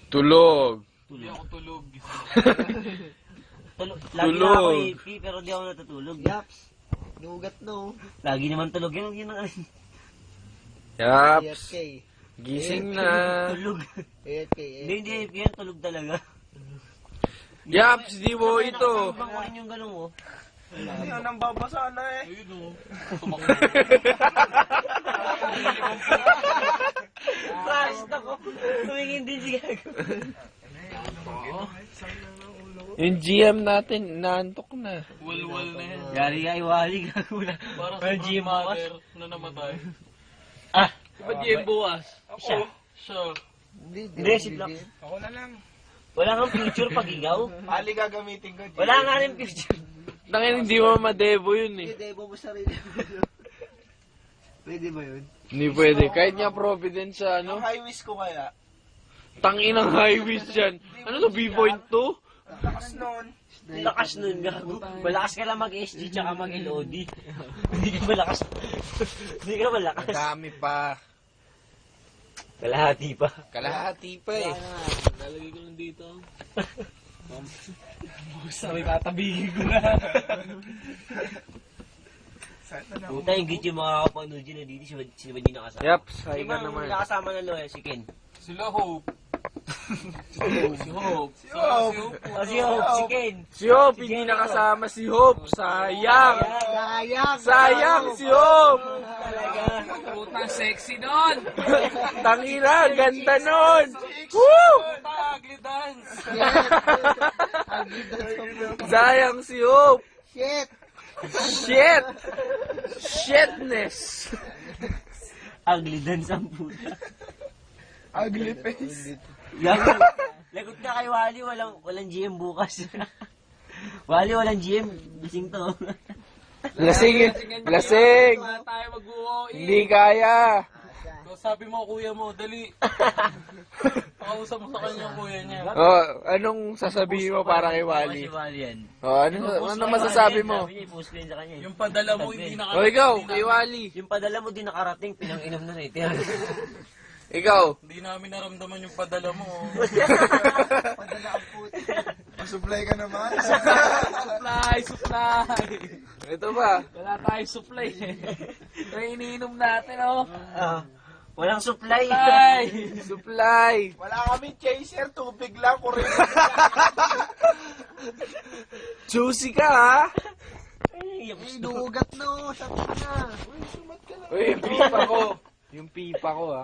Tulog. Hindi ako tulog. Lagi na ako ipi, pero di ako natutulog. Yaps. Nugat no. Lagi naman tulog yun ang Yaps. AFK. Gising na. tulog. AFK. Hindi AFK yan, tulog talaga. Yaps, di mo ito. Ibang ko rin yung galong mo. Hindi nang babasa na eh. Ayun o. Christ ako. Tumingin din si Gago. Yung GM natin, naantok na. Walwal na yan. Yari ka, iwali Gago na. Parang Parang sa GM mother na namatay. Ah, Ba't GM bukas? siya. Siya. Hindi, si Black. Ako na lang. Wala kang future pag ikaw. Ali gagamitin ko. Wala nga rin future. Tangin, hindi mo madebo yun eh. Debo mo sarili mo. Pwede ba yun? Hindi pwede. Kahit nga Providence sa Yung ano, high wish ko kaya. tangin ang highways dyan. Ano to, B.2? Lakas nun. Lakas nun, Gago. Malakas ka lang mag-SG tsaka mag-LOD. Hindi ka malakas. Hindi ka malakas. Dami pa. Kalahati pa. Kalahati pa eh. Lalagay ko lang dito. Sabi tatabigin ko na. Puta, yung git yung makakapanood yun na dito. Sino ba di nakasama? Yaps, Sino hay ba ka naman. nakasama na Loya? Si Ken. Sila Hope. Si Hope. Si Hope. Oh, si Hope, si Ken. Si Hope, hindi nakasama si Hope. Sayang. Sayang. Sayang si Hope. Talaga. Puta, sexy nun! Tangina, ganda nun. Woo! Puta, ugly dance! Sayang si Hope. Shit. Shit. Shitness. Ugly dance ang puta. Ugly face. Lagot ka kay Wally, walang GM bukas. Wally, walang GM. Gising to. Lasing. Lasing. Wala tayo mag-uwi. Hindi kaya. So, sabi mo kuya mo, dali. Pakausap mo sa kanya yung kuya niya. Oh, anong sasabihin mo para kay Wally? Si Wally yan. Oh, ano masasabi mo? Sabi niya, i-post ko yun sa kanya. Yung padala mo hindi Oh, nakarating. ikaw, kay Wally. Yung padala mo di nakarating, pinang-inom na rin. Ikaw. Hindi namin naramdaman yung padala mo. Padala ang puti. Masupply ka naman. Supply! Ito ba? Wala tayong supply eh. Yung iniinom natin oh. Walang supply. Supply! Supply. Wala kami chaser. Tubig lang. Kurin. Juicy ka ha? Ay, Nugat no. Sabi na. Uy, sumat ka lang. Uy, yung pipa ko. Yung pipa ko ha.